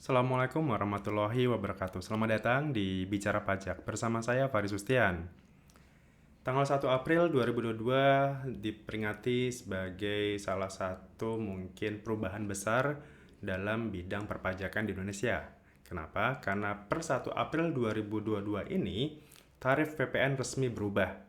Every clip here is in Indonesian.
Assalamualaikum warahmatullahi wabarakatuh. Selamat datang di Bicara Pajak bersama saya Faris Sustian. Tanggal 1 April 2022 diperingati sebagai salah satu mungkin perubahan besar dalam bidang perpajakan di Indonesia. Kenapa? Karena per 1 April 2022 ini tarif PPN resmi berubah.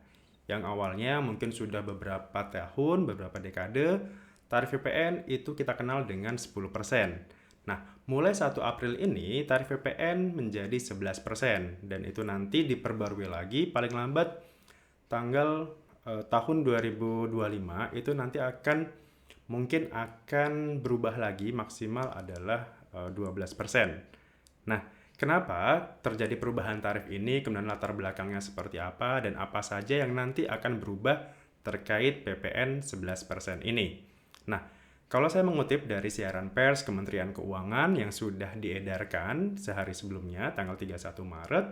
Yang awalnya mungkin sudah beberapa tahun, beberapa dekade, tarif PPN itu kita kenal dengan 10%. Nah, mulai 1 April ini tarif PPN menjadi 11% dan itu nanti diperbarui lagi paling lambat tanggal tahun 2025 itu nanti mungkin akan berubah lagi, maksimal adalah 12%. Nah, kenapa terjadi perubahan tarif ini, kemudian latar belakangnya seperti apa, dan apa saja yang nanti akan berubah terkait PPN 11% ini. Nah, kalau saya mengutip dari siaran pers Kementerian Keuangan yang sudah diedarkan sehari sebelumnya, tanggal 31 Maret,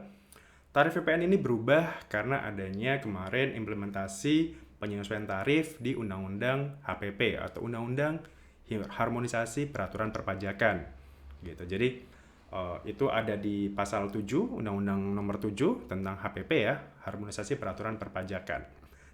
tarif PPN ini berubah karena adanya kemarin implementasi penyesuaian tarif di Undang-Undang HPP atau Undang-Undang Harmonisasi Peraturan Perpajakan. Gitu. Jadi itu ada di pasal 7 Undang-Undang Nomor 7 tentang HPP ya, Harmonisasi Peraturan Perpajakan.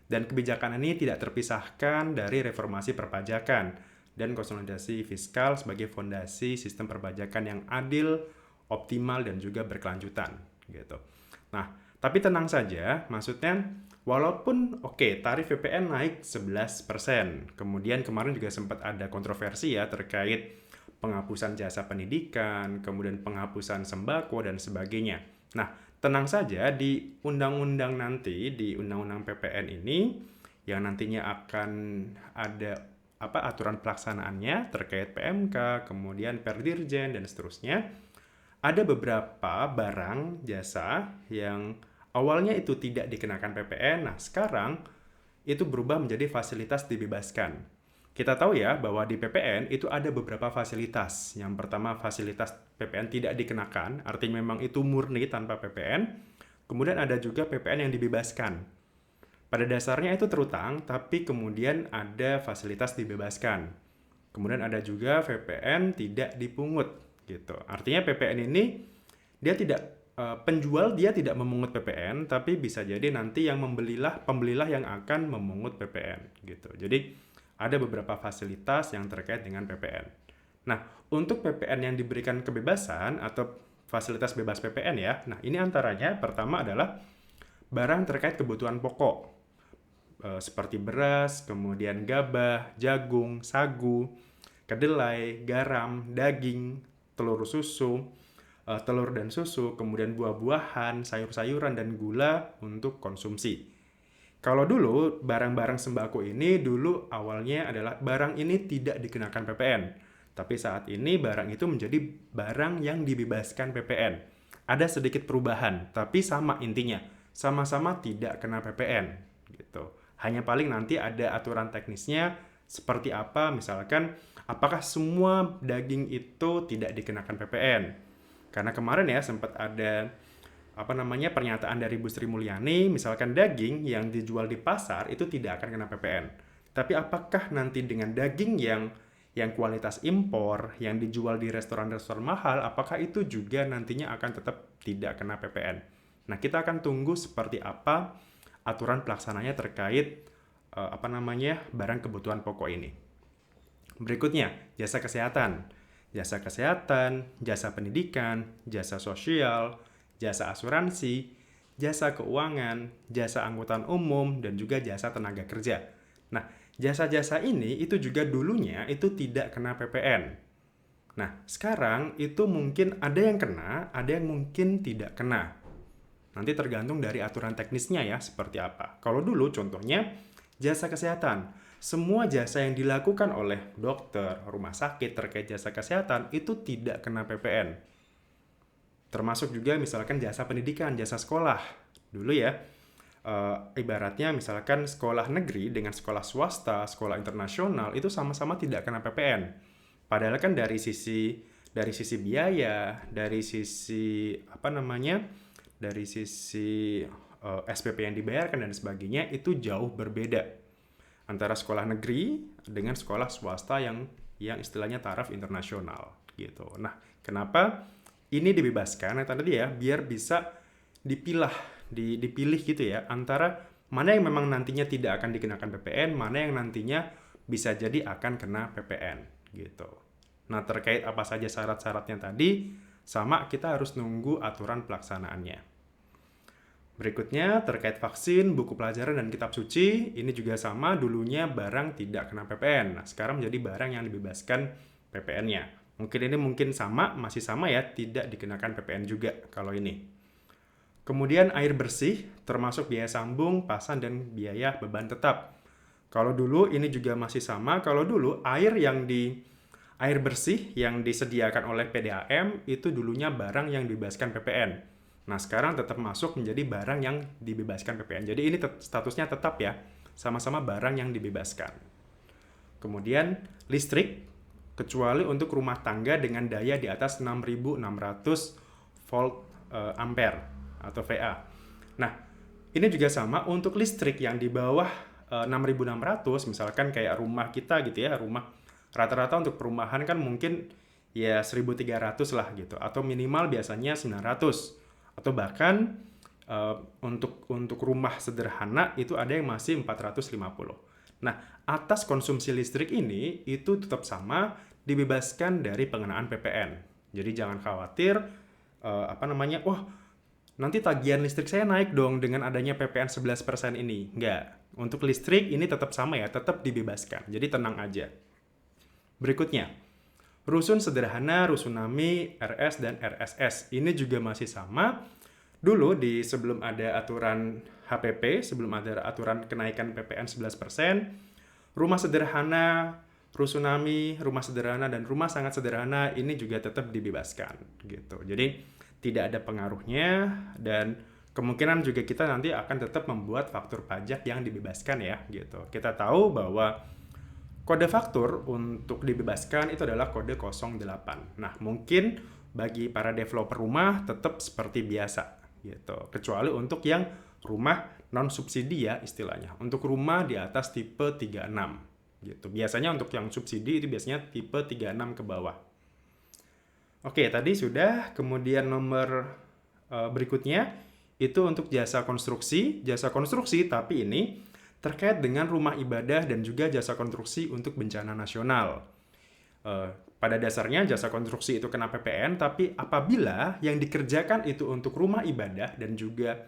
Dan kebijakan ini tidak terpisahkan dari reformasi perpajakan dan konsolidasi fiskal sebagai fondasi sistem perpajakan yang adil, optimal, dan juga berkelanjutan gitu. Nah, tapi tenang saja, maksudnya walaupun tarif PPN naik 11%, kemudian kemarin juga sempat ada kontroversi ya terkait penghapusan jasa pendidikan, kemudian penghapusan sembako dan sebagainya. Nah, tenang saja di undang-undang nanti, di undang-undang PPN ini yang nantinya akan ada aturan pelaksanaannya terkait PMK, kemudian Perdirjen dan seterusnya. Ada beberapa barang jasa yang awalnya itu tidak dikenakan PPN, nah sekarang itu berubah menjadi fasilitas dibebaskan. Kita tahu ya bahwa di PPN itu ada beberapa fasilitas. Yang pertama, fasilitas PPN tidak dikenakan, artinya memang itu murni tanpa PPN. Kemudian ada juga PPN yang dibebaskan. Pada dasarnya itu terutang, tapi kemudian ada fasilitas dibebaskan. Kemudian ada juga PPN tidak dipungut gitu. Artinya PPN ini dia tidak penjual dia tidak memungut PPN, tapi bisa jadi nanti yang pembelilah yang akan memungut PPN gitu. Jadi ada beberapa fasilitas yang terkait dengan PPN. Nah, untuk PPN yang diberikan kebebasan atau fasilitas bebas PPN ya. Nah, ini antaranya pertama adalah barang terkait kebutuhan pokok. Seperti beras, kemudian gabah, jagung, sagu, kedelai, garam, daging, telur dan susu, kemudian buah-buahan, sayur-sayuran, dan gula untuk konsumsi. Kalau dulu, barang-barang sembako ini dulu awalnya adalah barang ini tidak dikenakan PPN. Tapi saat ini barang itu menjadi barang yang dibebaskan PPN. Ada sedikit perubahan, tapi sama intinya. Sama-sama tidak kena PPN. Gitu. Hanya paling nanti ada aturan teknisnya seperti apa, misalkan apakah semua daging itu tidak dikenakan PPN. Karena kemarin ya sempat ada pernyataan dari Bu Sri Mulyani, misalkan daging yang dijual di pasar itu tidak akan kena PPN. Tapi apakah nanti dengan daging yang kualitas impor, yang dijual di restoran-restoran mahal, apakah itu juga nantinya akan tetap tidak kena PPN? Nah, kita akan tunggu seperti apa aturan pelaksananya terkait barang kebutuhan pokok ini. Berikutnya, jasa kesehatan. Jasa kesehatan, jasa pendidikan, jasa sosial, jasa asuransi, jasa keuangan, jasa angkutan umum, dan juga jasa tenaga kerja. Nah, jasa-jasa ini itu juga dulunya itu tidak kena PPN. Nah, sekarang itu mungkin ada yang kena, ada yang mungkin tidak kena. Nanti tergantung dari aturan teknisnya ya, seperti apa. Kalau dulu contohnya, jasa kesehatan. Semua jasa yang dilakukan oleh dokter, rumah sakit terkait jasa kesehatan itu tidak kena PPN. Termasuk juga misalkan jasa pendidikan, jasa sekolah. Dulu ya, ibaratnya misalkan sekolah negeri dengan sekolah swasta, sekolah internasional itu sama-sama tidak kena PPN. Padahal kan dari sisi biaya, dari sisi SPP yang dibayarkan dan sebagainya itu jauh berbeda antara sekolah negeri dengan sekolah swasta yang istilahnya taraf internasional gitu. Nah, kenapa ini dibebaskan? Nah, tadi ya, biar bisa dipilih gitu ya, antara mana yang memang nantinya tidak akan dikenakan PPN, mana yang nantinya bisa jadi akan kena PPN gitu. Nah, terkait apa saja syarat-syaratnya tadi, sama kita harus nunggu aturan pelaksanaannya. Berikutnya, terkait vaksin, buku pelajaran, dan kitab suci, ini juga sama, dulunya barang tidak kena PPN. Nah, sekarang menjadi barang yang dibebaskan PPN-nya. Mungkin sama, masih sama ya, tidak dikenakan PPN juga kalau ini. Kemudian air bersih, termasuk biaya sambung, pasan, dan biaya beban tetap. Kalau dulu ini juga masih sama, kalau dulu air bersih yang disediakan oleh PDAM itu dulunya barang yang dibebaskan PPN. Nah, sekarang tetap masuk menjadi barang yang dibebaskan PPN. Jadi ini statusnya tetap ya, sama-sama barang yang dibebaskan. Kemudian listrik, kecuali untuk rumah tangga dengan daya di atas 6.600 volt ampere atau VA. Nah, ini juga sama untuk listrik yang di bawah 6.600, misalkan kayak rumah kita gitu ya, rumah rata-rata untuk perumahan kan mungkin ya 1.300 lah gitu, atau minimal biasanya 900, atau bahkan untuk rumah sederhana itu ada yang masih 450. Nah, atas konsumsi listrik ini itu tetap sama dibebaskan dari pengenaan PPN. Jadi jangan khawatir wah nanti tagihan listrik saya naik dong dengan adanya PPN 11% ini. Enggak. Untuk listrik ini tetap sama ya, tetap dibebaskan. Jadi tenang aja. Berikutnya, rusun sederhana, rusunami, RS, dan RSS. Ini juga masih sama. Dulu sebelum ada aturan HPP, sebelum ada aturan kenaikan PPN 11%, rumah sederhana, rusunami, rumah sederhana, dan rumah sangat sederhana ini juga tetap dibebaskan gitu. Jadi tidak ada pengaruhnya, dan kemungkinan juga kita nanti akan tetap membuat faktur pajak yang dibebaskan ya gitu. Kita tahu bahwa kode faktur untuk dibebaskan itu adalah kode 08. Nah, mungkin bagi para developer rumah tetap seperti biasa gitu. Kecuali untuk yang rumah non subsidi ya istilahnya. Untuk rumah di atas tipe 36 gitu. Biasanya untuk yang subsidi itu biasanya tipe 36 ke bawah. Oke, tadi sudah. Kemudian nomor berikutnya itu untuk jasa konstruksi. Jasa konstruksi, tapi ini terkait dengan rumah ibadah dan juga jasa konstruksi untuk bencana nasional. Pada dasarnya jasa konstruksi itu kena PPN, tapi apabila yang dikerjakan itu untuk rumah ibadah dan juga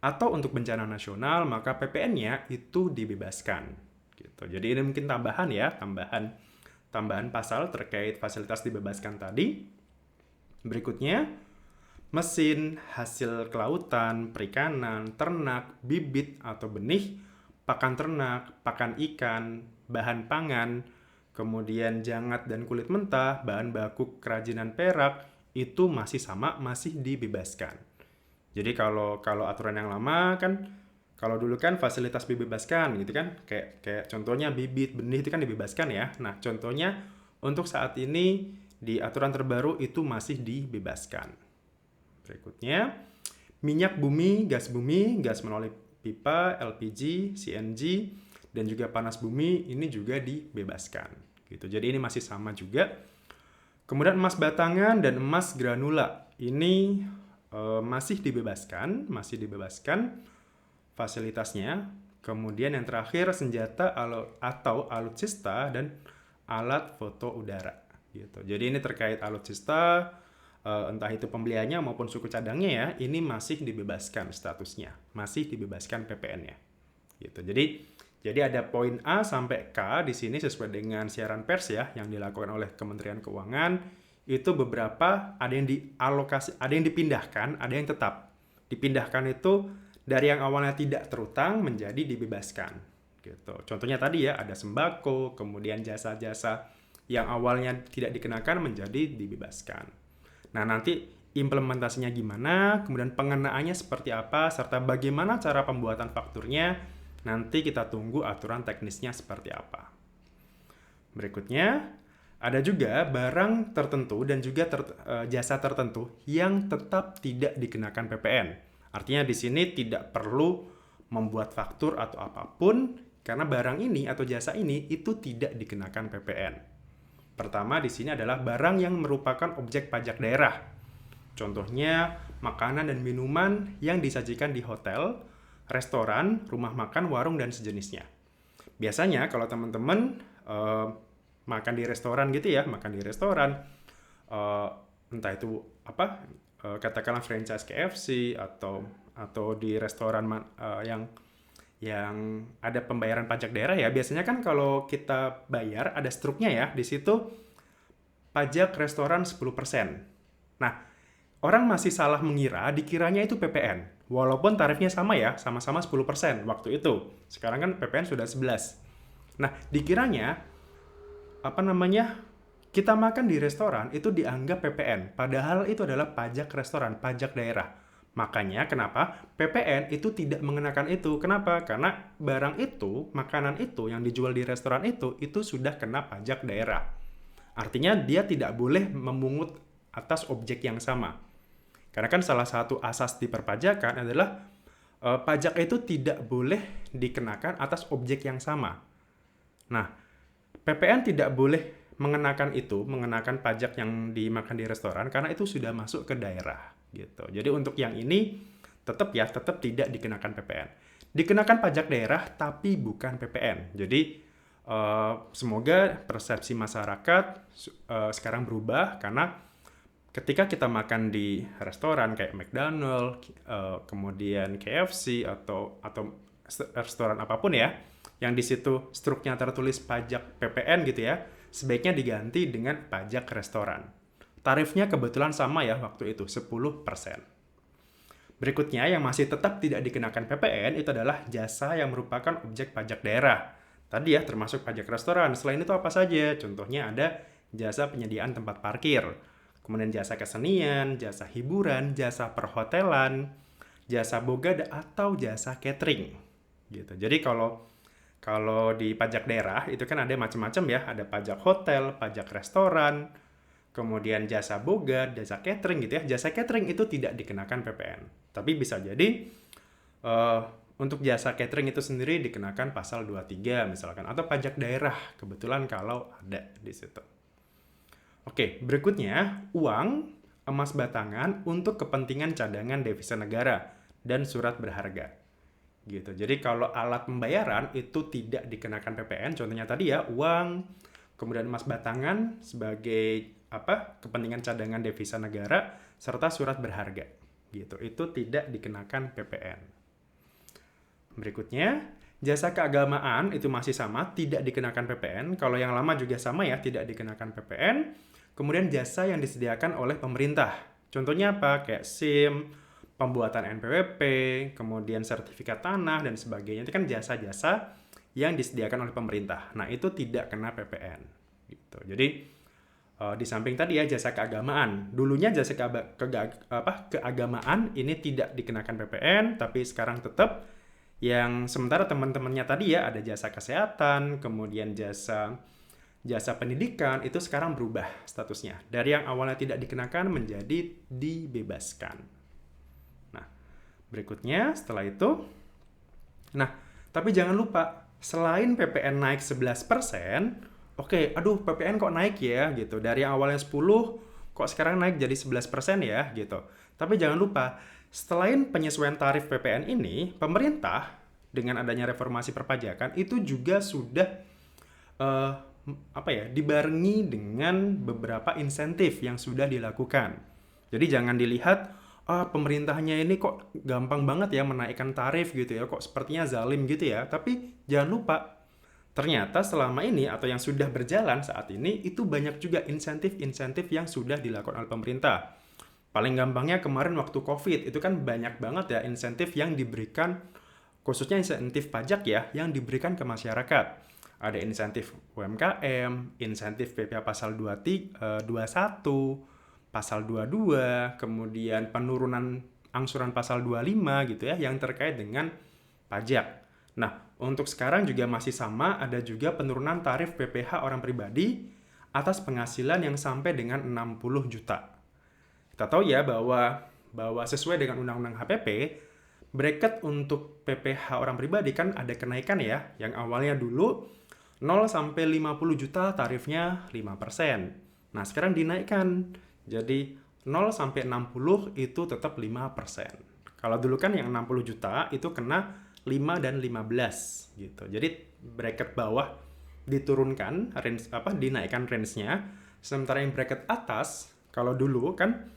atau untuk bencana nasional, maka PPN-nya itu dibebaskan. Gitu. Jadi ini mungkin tambahan ya, tambahan pasal terkait fasilitas dibebaskan tadi. Berikutnya, mesin, hasil kelautan, perikanan, ternak, bibit atau benih, pakan ternak, pakan ikan, bahan pangan, kemudian jangat dan kulit mentah, bahan baku kerajinan perak, itu masih sama, masih dibebaskan. Jadi kalau aturan yang lama kan, kalau dulu kan fasilitas dibebaskan gitu kan, kayak contohnya bibit, benih itu kan dibebaskan ya. Nah, contohnya untuk saat ini di aturan terbaru itu masih dibebaskan. Berikutnya, minyak bumi, gas melalui pipa, LPG, CNG, dan juga panas bumi ini juga dibebaskan. Gitu. Jadi ini masih sama juga. Kemudian emas batangan dan emas granula ini masih dibebaskan fasilitasnya. Kemudian yang terakhir senjata atau alutsista dan alat foto udara. Gitu. Jadi ini terkait alutsista, entah itu pembeliannya maupun suku cadangnya ya, ini masih dibebaskan statusnya, masih dibebaskan PPN-nya. Gitu. Jadi ada poin A sampai K di sini sesuai dengan siaran pers ya yang dilakukan oleh Kementerian Keuangan, itu beberapa ada yang dialokasi, ada yang dipindahkan, ada yang tetap. Dipindahkan itu dari yang awalnya tidak terutang menjadi dibebaskan. Gitu. Contohnya tadi ya ada sembako, kemudian jasa-jasa yang awalnya tidak dikenakan menjadi dibebaskan. Nah, nanti implementasinya gimana, kemudian pengenaannya seperti apa, serta bagaimana cara pembuatan fakturnya, nanti kita tunggu aturan teknisnya seperti apa. Berikutnya, ada juga barang tertentu dan juga jasa tertentu yang tetap tidak dikenakan PPN. Artinya di sini tidak perlu membuat faktur atau apapun, karena barang ini atau jasa ini itu tidak dikenakan PPN. Pertama di sini adalah barang yang merupakan objek pajak daerah. Contohnya makanan dan minuman yang disajikan di hotel, restoran, rumah makan, warung, dan sejenisnya. Biasanya kalau teman-teman makan di restoran gitu ya, makan di restoran, eh, entah itu apa, katakanlah franchise KFC atau di restoran yang ada pembayaran pajak daerah ya. Biasanya kan kalau kita bayar ada struknya ya, di situ pajak restoran 10%. Nah, orang masih salah mengira, dikiranya itu PPN. Walaupun tarifnya sama ya, sama-sama 10% waktu itu. Sekarang kan PPN sudah 11. Nah, dikiranya apa namanya? Kita makan di restoran itu dianggap PPN, padahal itu adalah pajak restoran, pajak daerah. Makanya kenapa PPN itu tidak mengenakan itu? Kenapa? Karena barang itu, makanan itu yang dijual di restoran itu sudah kena pajak daerah. Artinya dia tidak boleh memungut atas objek yang sama. Karena kan salah satu asas di perpajakan adalah pajak itu tidak boleh dikenakan atas objek yang sama. Nah, PPN tidak boleh mengenakan pajak yang dimakan di restoran karena itu sudah masuk ke daerah gitu. Jadi untuk yang ini tetap tidak dikenakan PPN. Dikenakan pajak daerah tapi bukan PPN. Jadi semoga persepsi masyarakat sekarang berubah karena ketika kita makan di restoran kayak McDonald's, kemudian KFC atau restoran apapun ya, yang di situ struknya tertulis pajak PPN gitu ya, sebaiknya diganti dengan pajak restoran. Tarifnya kebetulan sama ya waktu itu, 10%. Berikutnya yang masih tetap tidak dikenakan PPN itu adalah jasa yang merupakan objek pajak daerah. Tadi ya termasuk pajak restoran. Selain itu apa saja? Contohnya ada jasa penyediaan tempat parkir, kemudian jasa kesenian, jasa hiburan, jasa perhotelan, jasa boga atau jasa catering gitu. Jadi kalau di pajak daerah itu kan ada macam-macam ya, ada pajak hotel, pajak restoran, kemudian jasa boga, jasa catering gitu ya. Jasa catering itu tidak dikenakan PPN. Tapi bisa jadi untuk jasa catering itu sendiri dikenakan pasal 23 misalkan, atau pajak daerah kebetulan kalau ada di situ. Oke, berikutnya uang, emas batangan untuk kepentingan cadangan devisa negara dan surat berharga. Gitu. Jadi kalau alat pembayaran itu tidak dikenakan PPN, contohnya tadi ya, uang, kemudian emas batangan sebagai kepentingan cadangan devisa negara serta surat berharga. Gitu. Itu tidak dikenakan PPN. Berikutnya, jasa keagamaan itu masih sama, tidak dikenakan PPN. Kalau yang lama juga sama ya, tidak dikenakan PPN. Kemudian jasa yang disediakan oleh pemerintah. Contohnya apa? Kayak SIM, pembuatan NPWP, kemudian sertifikat tanah, dan sebagainya. Itu kan jasa-jasa yang disediakan oleh pemerintah. Nah, itu tidak kena PPN. Gitu. Jadi, di samping tadi ya jasa keagamaan. Dulunya jasa keagamaan ini tidak dikenakan PPN, tapi sekarang tetap. Yang sementara teman-temannya tadi ya ada jasa kesehatan, kemudian jasa pendidikan itu sekarang berubah statusnya. Dari yang awalnya tidak dikenakan menjadi dibebaskan. Nah, berikutnya setelah itu. Nah, tapi jangan lupa, selain PPN naik 11%, aduh PPN kok naik ya gitu. Dari yang awalnya 10, kok sekarang naik jadi 11% ya gitu. Tapi jangan lupa, selain penyesuaian tarif PPN ini, pemerintah dengan adanya reformasi perpajakan itu juga sudah dibarengi dengan beberapa insentif yang sudah dilakukan. Jadi jangan dilihat pemerintahnya ini kok gampang banget ya menaikkan tarif gitu ya, kok sepertinya zalim gitu ya. Tapi jangan lupa, ternyata selama ini atau yang sudah berjalan saat ini itu banyak juga insentif-insentif yang sudah dilakukan oleh pemerintah. Paling gampangnya kemarin waktu COVID itu kan banyak banget ya insentif yang diberikan, khususnya insentif pajak ya, yang diberikan ke masyarakat. Ada insentif UMKM, insentif PPh pasal 21, pasal 22, kemudian penurunan angsuran pasal 25 gitu ya, yang terkait dengan pajak. Nah, untuk sekarang juga masih sama, ada juga penurunan tarif PPh orang pribadi atas penghasilan yang sampai dengan 60 juta. Kita tahu ya bahwa sesuai dengan Undang-Undang HPP, bracket untuk PPh orang pribadi kan ada kenaikan ya, yang awalnya dulu 0 sampai 50 juta tarifnya 5%. Nah, sekarang dinaikkan. Jadi 0 sampai 60 itu tetap 5%. Kalau dulu kan yang 60 juta itu kena 5 dan 15 gitu. Jadi bracket bawah diturunkan range dinaikkan range-nya, sementara yang bracket atas kalau dulu kan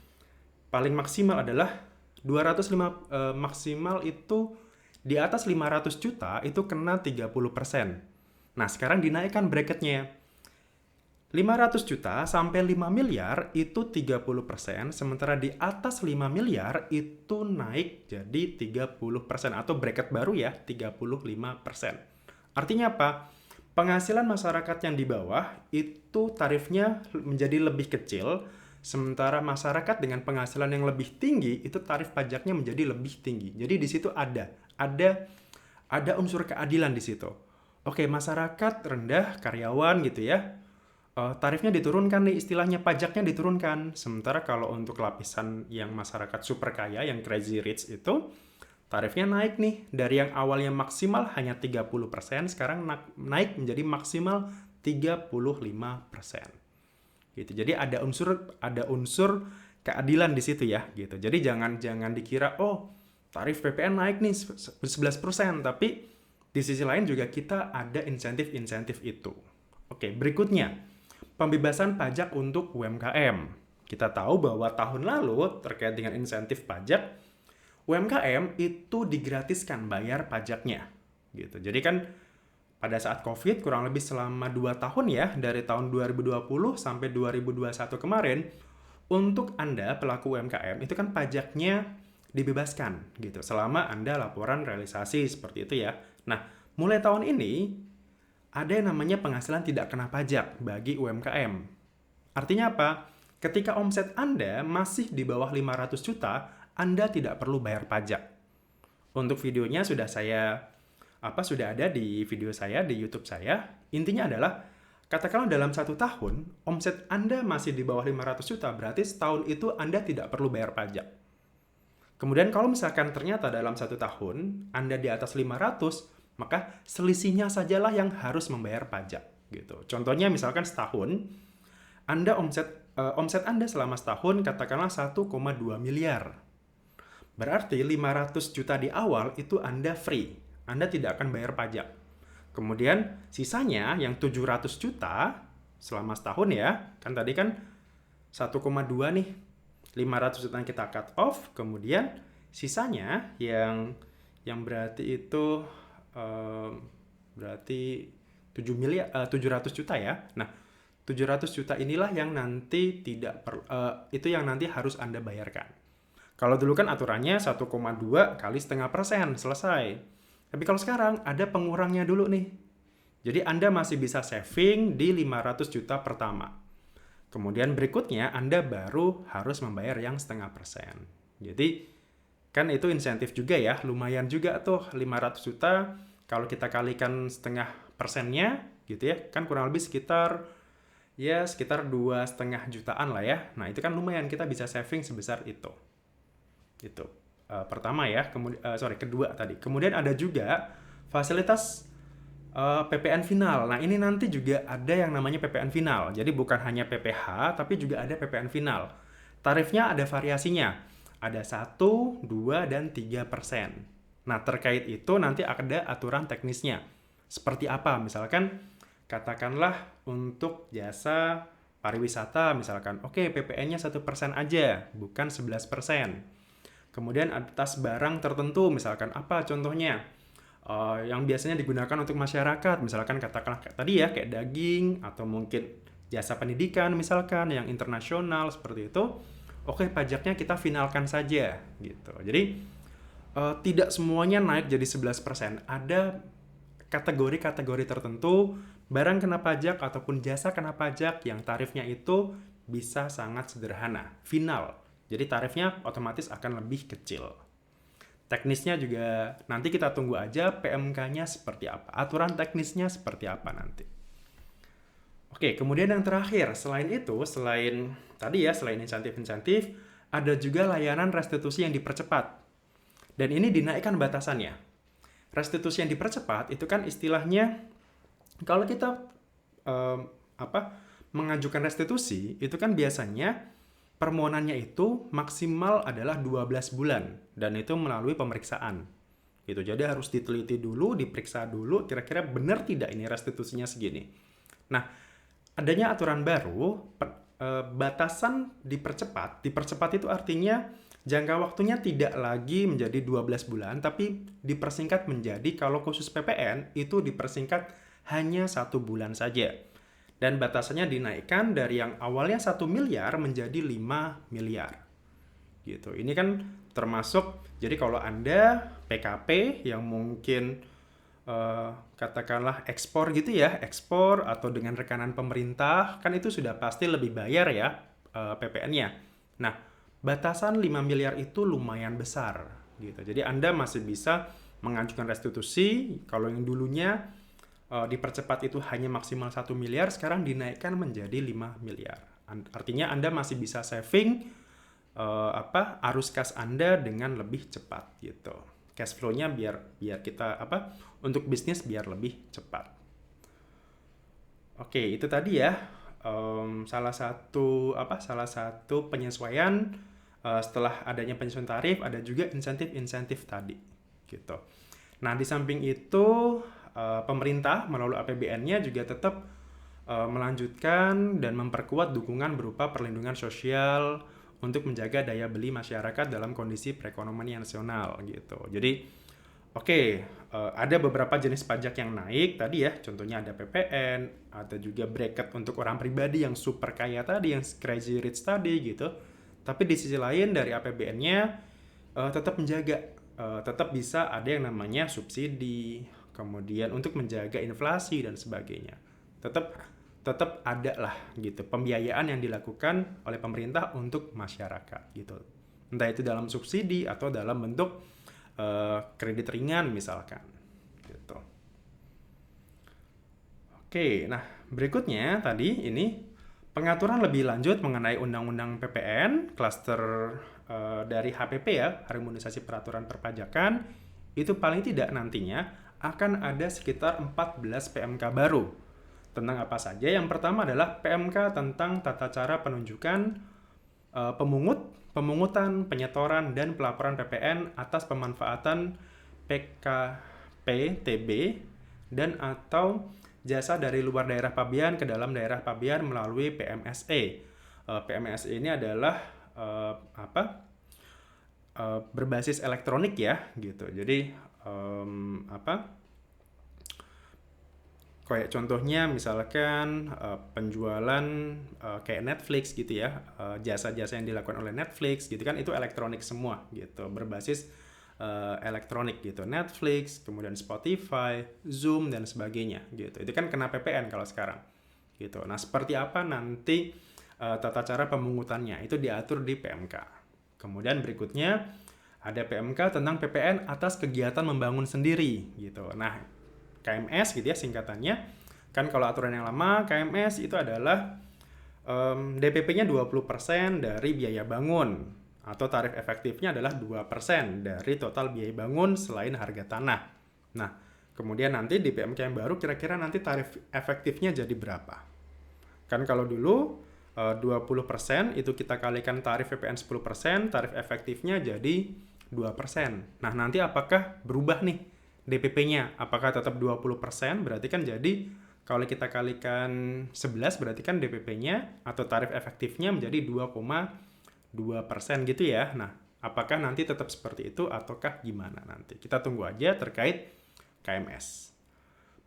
paling maksimal adalah 205 maksimal itu di atas 500 juta itu kena 30%. Nah, sekarang dinaikkan bracketnya. 500 juta sampai 5 miliar itu 30%, sementara di atas 5 miliar itu naik jadi 30% atau bracket baru ya, 35%. Artinya apa? Penghasilan masyarakat yang di bawah itu tarifnya menjadi lebih kecil, sementara masyarakat dengan penghasilan yang lebih tinggi itu tarif pajaknya menjadi lebih tinggi. Jadi di situ ada unsur keadilan di situ. Oke, masyarakat rendah, karyawan gitu ya, tarifnya diturunkan nih, istilahnya pajaknya diturunkan. Sementara kalau untuk lapisan yang masyarakat super kaya, yang crazy rich itu, tarifnya naik nih. Dari yang awalnya maksimal hanya 30%, sekarang naik menjadi maksimal 35%. Gitu. Jadi ada unsur keadilan di situ ya, gitu. Jadi jangan dikira tarif PPN naik nih 11%, tapi di sisi lain juga kita ada insentif-insentif itu. Oke, berikutnya pembebasan pajak untuk UMKM. Kita tahu bahwa tahun lalu terkait dengan insentif pajak, UMKM itu digratiskan bayar pajaknya. Gitu. Jadi kan pada saat COVID kurang lebih selama 2 tahun ya, dari tahun 2020 sampai 2021 kemarin, untuk Anda pelaku UMKM itu kan pajaknya dibebaskan gitu selama Anda laporan realisasi seperti itu ya. Nah, mulai tahun ini ada yang namanya penghasilan tidak kena pajak bagi UMKM. Artinya apa? Ketika omset Anda masih di bawah 500 juta, Anda tidak perlu bayar pajak. Untuk videonya sudah ada di video saya, di YouTube saya. Intinya adalah, katakanlah dalam 1 tahun, omset Anda masih di bawah 500 juta, berarti setahun itu Anda tidak perlu bayar pajak. Kemudian kalau misalkan ternyata dalam 1 tahun, Anda di atas 500, maka selisihnya sajalah yang harus membayar pajak. Gitu. Contohnya misalkan setahun, omset Anda selama setahun katakanlah 1,2 miliar. Berarti 500 juta di awal itu Anda free. Anda tidak akan bayar pajak. Kemudian sisanya yang 700 juta selama setahun ya, kan tadi kan 1,2 nih, 500 juta yang kita cut off, kemudian sisanya yang berarti itu berarti 700 juta ya. Nah, 700 juta inilah yang nanti itu yang nanti harus Anda bayarkan. Kalau dulu kan aturannya 1,2 kali setengah persen, selesai. Tapi kalau sekarang ada pengurangnya dulu nih. Jadi Anda masih bisa saving di 500 juta pertama. Kemudian berikutnya Anda baru harus membayar yang setengah persen. Jadi kan itu insentif juga ya, lumayan juga tuh 500 juta. Kalau kita kalikan setengah persennya gitu ya, kan kurang lebih sekitar 2,5 jutaan lah ya. Nah itu kan lumayan, kita bisa saving sebesar itu. Itu pertama ya, kedua tadi. Kemudian ada juga fasilitas PPN final. Nah, ini nanti juga ada yang namanya PPN final. Jadi bukan hanya PPH, tapi juga ada PPN final. Tarifnya ada variasinya. Ada 1, 2, dan 3%. Nah, terkait itu nanti ada aturan teknisnya. Seperti apa? Misalkan, katakanlah untuk jasa pariwisata, misalkan, oke, PPN-nya 1% aja, bukan 11%. Kemudian atas barang tertentu, misalkan apa contohnya? Yang biasanya digunakan untuk masyarakat, misalkan katakanlah tadi ya, kayak daging, atau mungkin jasa pendidikan misalkan, yang internasional seperti itu, oke, pajaknya kita finalkan saja, gitu. Jadi, tidak semuanya naik jadi 11%. Ada kategori-kategori tertentu, barang kena pajak ataupun jasa kena pajak yang tarifnya itu bisa sangat sederhana, final. Jadi tarifnya otomatis akan lebih kecil. Teknisnya juga nanti kita tunggu aja PMK-nya seperti apa. Aturan teknisnya seperti apa nanti. Oke, kemudian yang terakhir, selain insentif-insentif, ada juga layanan restitusi yang dipercepat. Dan ini dinaikkan batasannya. Restitusi yang dipercepat itu kan istilahnya Kalau kita em, apa mengajukan restitusi, itu kan biasanya permohonannya itu maksimal adalah 12 bulan dan itu melalui pemeriksaan. Gitu. Jadi harus diteliti dulu, diperiksa dulu kira-kira benar tidak ini restitusinya segini. Nah, adanya aturan baru, batasan dipercepat. Dipercepat itu artinya jangka waktunya tidak lagi menjadi 12 bulan, tapi dipersingkat menjadi, kalau khusus PPN, itu dipersingkat hanya 1 bulan saja. Dan batasannya dinaikkan dari yang awalnya 1 miliar menjadi 5 miliar. Gitu. Ini kan termasuk, jadi kalau Anda PKP yang mungkin katakanlah ekspor gitu ya, ekspor atau dengan rekanan pemerintah, kan itu sudah pasti lebih bayar ya PPN-nya. Nah, batasan 5 miliar itu lumayan besar gitu. Jadi Anda masih bisa mengajukan restitusi. Kalau yang dulunya dipercepat itu hanya maksimal 1 miliar, sekarang dinaikkan menjadi 5 miliar. Artinya Anda masih bisa saving arus kas Anda dengan lebih cepat gitu. Cash flow-nya biar kita untuk bisnis biar lebih cepat. Oke, itu tadi ya salah satu penyesuaian setelah adanya penyesuaian tarif, ada juga insentif-insentif tadi gitu. Nah, di samping itu pemerintah melalui APBN-nya juga tetap melanjutkan dan memperkuat dukungan berupa perlindungan sosial untuk menjaga daya beli masyarakat dalam kondisi perekonomian nasional gitu. Jadi ada beberapa jenis pajak yang naik tadi ya, contohnya ada PPN, ada juga bracket untuk orang pribadi yang super kaya tadi, yang crazy rich tadi gitu. Tapi di sisi lain dari APBN-nya tetap menjaga, tetap bisa ada yang namanya subsidi, kemudian untuk menjaga inflasi dan sebagainya. Tetap ada lah gitu pembiayaan yang dilakukan oleh pemerintah untuk masyarakat gitu. Entah itu dalam subsidi atau dalam bentuk kredit ringan misalkan gitu. Oke, nah berikutnya tadi ini pengaturan lebih lanjut mengenai Undang-Undang PPN klaster dari HPP ya, Harmonisasi Peraturan Perpajakan, itu paling tidak nantinya akan ada sekitar 14 PMK baru. Tentang apa saja? Yang pertama adalah PMK tentang tata cara penunjukan pemungutan, penyetoran, dan pelaporan PPN atas pemanfaatan PKP TB dan atau jasa dari luar daerah pabean ke dalam daerah pabean melalui PMSE. PMSE ini adalah berbasis elektronik ya gitu. Jadi kayak contohnya misalkan penjualan kayak Netflix gitu ya, jasa-jasa yang dilakukan oleh Netflix gitu kan, itu elektronik semua gitu, berbasis elektronik gitu. Netflix, kemudian Spotify, Zoom dan sebagainya gitu. Itu kan kena PPN kalau sekarang gitu. Nah, seperti apa nanti tata cara pemungutannya itu diatur di PMK. Kemudian berikutnya ada PMK tentang PPN atas kegiatan membangun sendiri gitu. Nah, KMS gitu ya singkatannya. Kan kalau aturan yang lama KMS itu adalah DPP-nya 20% dari biaya bangun atau tarif efektifnya adalah 2% dari total biaya bangun selain harga tanah. Nah, kemudian nanti di PMK yang baru kira-kira nanti tarif efektifnya jadi berapa? Kan kalau dulu 20% itu kita kalikan tarif PPN 10%, tarif efektifnya jadi 2%. Nah, nanti apakah berubah nih DPP-nya? Apakah tetap 20%? Berarti kan jadi kalau kita kalikan 11 berarti kan DPP-nya atau tarif efektifnya menjadi 2,2% gitu ya. Nah, apakah nanti tetap seperti itu ataukah gimana nanti? Kita tunggu aja terkait KMS.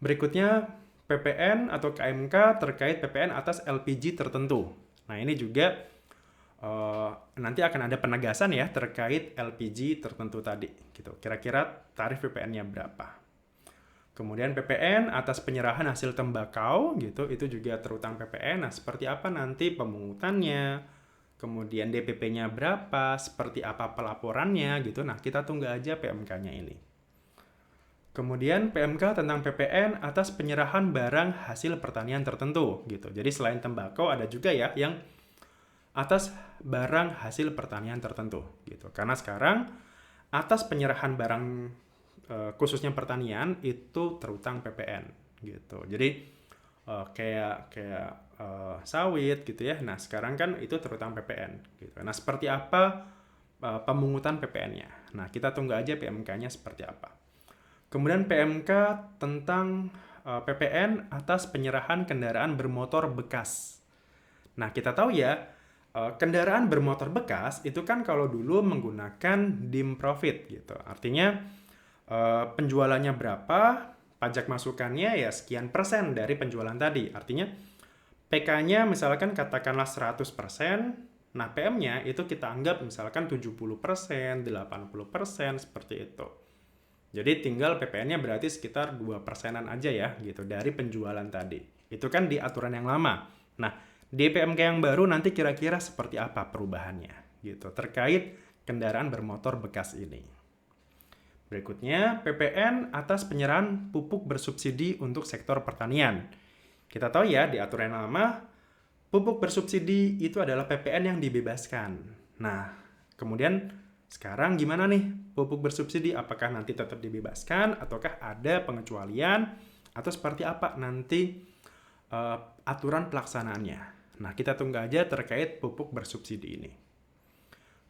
Berikutnya PPN atau KMK terkait PPN atas LPG tertentu. Nah, ini juga nanti akan ada penegasan ya terkait LPG tertentu tadi gitu. Kira-kira tarif PPN-nya berapa? Kemudian PPN atas penyerahan hasil tembakau gitu, itu juga terutang PPN. Nah, seperti apa nanti pemungutannya? Kemudian DPP-nya berapa? Seperti apa pelaporannya gitu. Nah, kita tunggu aja PMK-nya ini. Kemudian PMK tentang PPN atas penyerahan barang hasil pertanian tertentu gitu. Jadi selain tembakau ada juga ya yang atas barang hasil pertanian tertentu gitu. Karena sekarang atas penyerahan barang khususnya pertanian itu terutang PPN gitu. Jadi kayak sawit gitu ya. Nah, sekarang kan itu terutang PPN gitu. Nah, seperti apa pemungutan PPN-nya? Nah, kita tunggu aja PMK-nya seperti apa. Kemudian PMK tentang PPN atas penyerahan kendaraan bermotor bekas. Nah, kita tahu ya, kendaraan bermotor bekas itu kan kalau dulu menggunakan dim profit gitu. Artinya penjualannya berapa, pajak masukannya ya sekian persen dari penjualan tadi. Artinya PK-nya misalkan katakanlah 100%, nah PM-nya itu kita anggap misalkan 70%, 80% seperti itu. Jadi tinggal PPN-nya berarti sekitar 2%-an aja ya gitu dari penjualan tadi. Itu kan di aturan yang lama. Nah, di PMK yang baru nanti kira-kira seperti apa perubahannya gitu terkait kendaraan bermotor bekas ini. Berikutnya, PPN atas penyerahan pupuk bersubsidi untuk sektor pertanian. Kita tahu ya di aturan yang lama, pupuk bersubsidi itu adalah PPN yang dibebaskan. Nah, kemudian sekarang gimana nih pupuk bersubsidi? Apakah nanti tetap dibebaskan ataukah ada pengecualian atau seperti apa nanti aturan pelaksanaannya? Nah, kita tunggu aja terkait pupuk bersubsidi ini.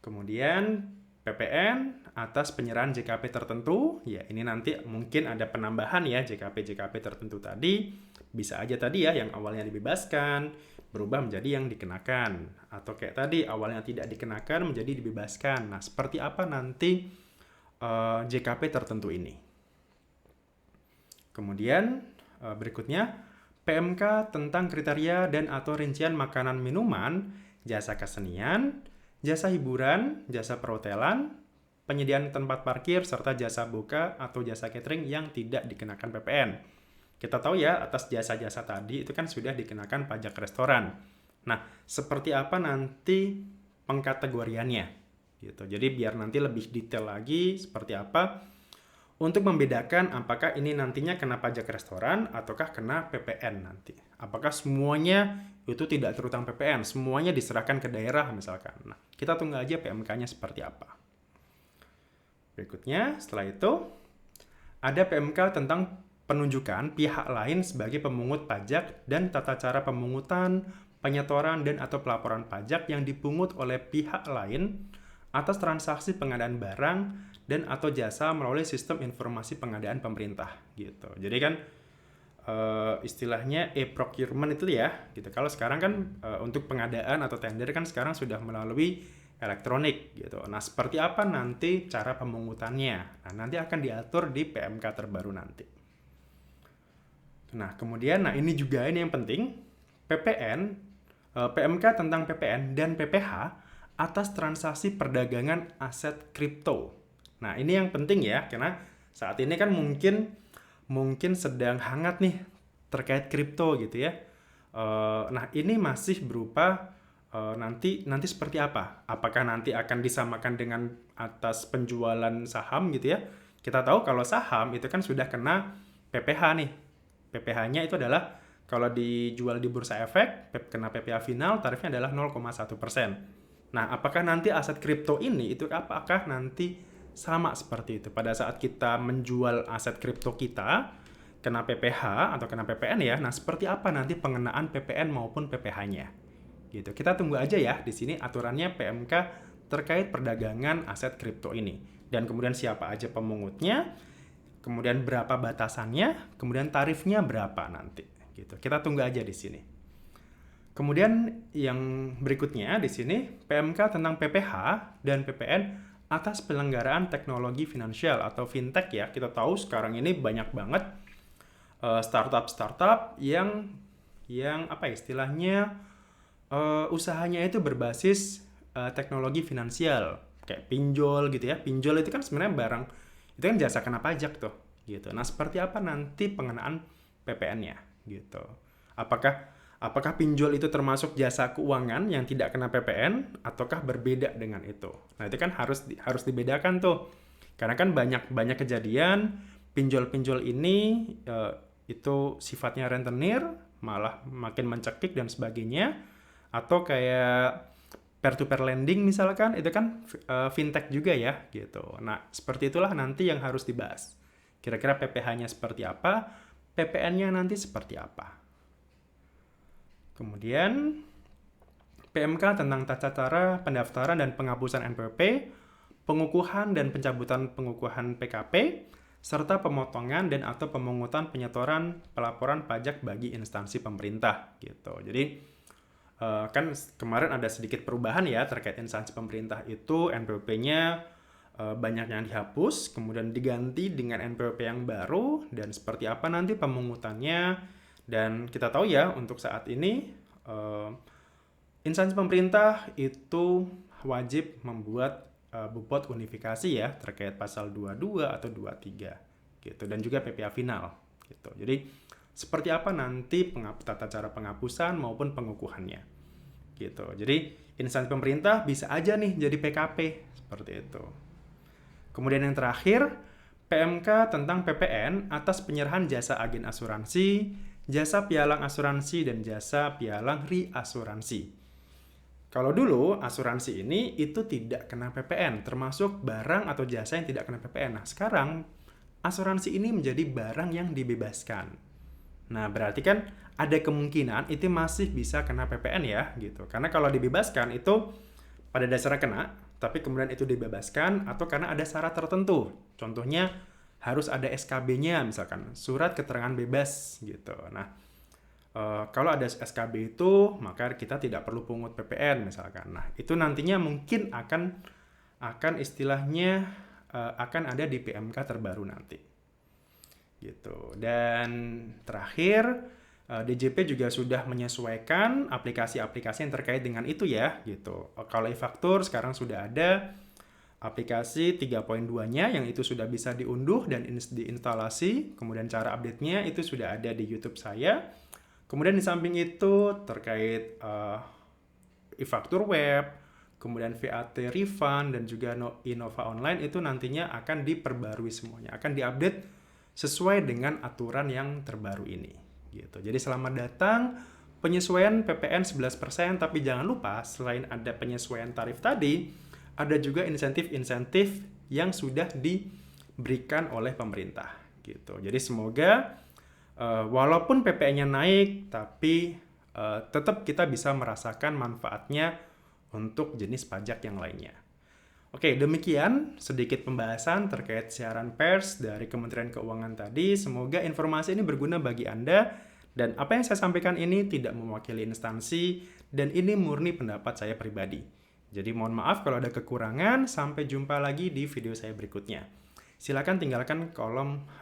Kemudian PPN atas penyerahan JKP tertentu, ya ini nanti mungkin ada penambahan ya JKP tertentu tadi. Bisa aja tadi ya yang awalnya dibebaskan berubah menjadi yang dikenakan, atau kayak tadi awalnya tidak dikenakan menjadi dibebaskan. Nah, seperti apa nanti JKP tertentu ini? Kemudian berikutnya PMK tentang kriteria dan atau rincian makanan minuman, jasa kesenian, jasa hiburan, jasa perhotelan, penyediaan tempat parkir, serta jasa buka atau jasa catering yang tidak dikenakan PPN. Kita tahu ya, atas jasa-jasa tadi itu kan sudah dikenakan pajak restoran. Nah, seperti apa nanti pengkategoriannya? Gitu. Jadi biar nanti lebih detail lagi seperti apa untuk membedakan apakah ini nantinya kena pajak restoran ataukah kena PPN nanti. Apakah semuanya itu tidak terutang PPN, semuanya diserahkan ke daerah misalkan. Nah, kita tunggu aja PMK-nya seperti apa. Berikutnya, setelah itu ada PMK tentang penunjukan pihak lain sebagai pemungut pajak dan tata cara pemungutan, penyetoran, dan atau pelaporan pajak yang dipungut oleh pihak lain atas transaksi pengadaan barang dan atau jasa melalui sistem informasi pengadaan pemerintah gitu. Jadi kan istilahnya e-procurement itu ya gitu. Kalau sekarang kan untuk pengadaan atau tender kan sekarang sudah melalui elektronik gitu. Nah, seperti apa nanti cara pemungutannya? Nah, nanti akan diatur di PMK terbaru nanti. Nah, kemudian ini yang penting, PMK tentang PPN dan PPH atas transaksi perdagangan aset kripto. Nah, ini yang penting ya, karena saat ini kan mungkin sedang hangat nih terkait kripto gitu ya. Nah, ini masih berupa nanti seperti apa? Apakah nanti akan disamakan dengan atas penjualan saham gitu ya? Kita tahu kalau saham itu kan sudah kena PPH nih. PPH-nya itu adalah kalau dijual di bursa efek, kena PPH final, tarifnya adalah 0,1%. Nah, apakah nanti aset kripto ini itu apakah nanti sama seperti itu? Pada saat kita menjual aset kripto kita, kena PPH atau kena PPN ya. Nah, seperti apa nanti pengenaan PPN maupun PPH-nya? Gitu. Kita tunggu aja ya di sini aturannya PMK terkait perdagangan aset kripto ini. Dan kemudian siapa aja pemungutnya, kemudian berapa batasannya, kemudian tarifnya berapa nanti. Gitu. Kita tunggu aja di sini. Kemudian yang berikutnya di sini PMK tentang PPH dan PPN atas penyelenggaraan teknologi finansial atau fintech ya. Kita tahu sekarang ini banyak banget startup yang apa istilahnya usahanya itu berbasis teknologi finansial kayak pinjol gitu ya. Pinjol itu kan sebenarnya barang, itu kan jasa kena pajak tuh gitu. Nah, seperti apa nanti pengenaan PPN-nya gitu. Apakah pinjol itu termasuk jasa keuangan yang tidak kena PPN ataukah berbeda dengan itu? Nah, itu kan harus dibedakan tuh. Karena kan banyak kejadian pinjol-pinjol ini itu sifatnya rentenir, malah makin mencekik dan sebagainya, atau kayak peer-to-peer lending misalkan, itu kan fintech juga ya gitu. Nah, seperti itulah nanti yang harus dibahas. Kira-kira PPH-nya seperti apa, PPN-nya nanti seperti apa. Kemudian PMK tentang tata cara pendaftaran dan penghapusan NPWP, pengukuhan dan pencabutan pengukuhan PKP, serta pemotongan dan atau pemungutan penyetoran pelaporan pajak bagi instansi pemerintah gitu. Jadi kan kemarin ada sedikit perubahan ya terkait instansi pemerintah itu NPWP-nya banyak yang dihapus, kemudian diganti dengan NPWP yang baru, dan seperti apa nanti pemungutannya. Dan kita tahu ya untuk saat ini instansi pemerintah itu wajib membuat bupot unifikasi ya terkait pasal 22 atau 23 gitu, dan juga PPA final gitu. Jadi seperti apa nanti tata cara penghapusan maupun pengukuhannya gitu. Jadi instansi pemerintah bisa aja nih jadi PKP seperti itu. Kemudian yang terakhir, PMK tentang PPN atas penyerahan jasa agen asuransi, jasa pialang asuransi, dan jasa pialang reasuransi. Kalau dulu asuransi ini itu tidak kena PPN, termasuk barang atau jasa yang tidak kena PPN. Nah, sekarang asuransi ini menjadi barang yang dibebaskan. Nah, berarti kan ada kemungkinan itu masih bisa kena PPN ya, gitu. Karena kalau dibebaskan itu pada dasarnya kena, tapi kemudian itu dibebaskan atau karena ada syarat tertentu. Contohnya harus ada SKB-nya misalkan, surat keterangan bebas gitu. Nah, kalau ada SKB itu, maka kita tidak perlu pungut PPN misalkan. Nah, itu nantinya mungkin akan istilahnya akan ada di PMK terbaru nanti. Gitu. Dan terakhir, DJP juga sudah menyesuaikan aplikasi-aplikasi yang terkait dengan itu ya, gitu. Kalau e-faktur sekarang sudah ada aplikasi 3.2-nya yang itu sudah bisa diunduh dan diinstalasi. Kemudian cara update-nya itu sudah ada di YouTube saya. Kemudian di samping itu terkait e-faktur web, kemudian VAT refund, dan juga Innova Online itu nantinya akan diperbarui semuanya, akan diupdate sesuai dengan aturan yang terbaru ini. Gitu. Jadi selamat datang, penyesuaian PPN 11%, tapi jangan lupa selain ada penyesuaian tarif tadi, ada juga insentif-insentif yang sudah diberikan oleh pemerintah. Gitu. Jadi semoga walaupun PPN-nya naik, tapi tetap kita bisa merasakan manfaatnya untuk jenis pajak yang lainnya. Oke, demikian sedikit pembahasan terkait siaran pers dari Kementerian Keuangan tadi. Semoga informasi ini berguna bagi Anda, dan apa yang saya sampaikan ini tidak mewakili instansi, dan ini murni pendapat saya pribadi. Jadi mohon maaf kalau ada kekurangan. Sampai jumpa lagi di video saya berikutnya. Silakan tinggalkan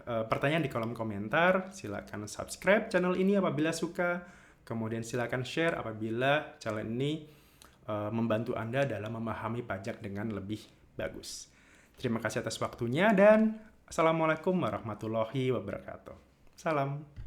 pertanyaan di kolom komentar. Silakan subscribe channel ini apabila suka. Kemudian silakan share apabila channel ini membantu Anda dalam memahami pajak dengan lebih bagus. Terima kasih atas waktunya dan Assalamualaikum warahmatullahi wabarakatuh. Salam.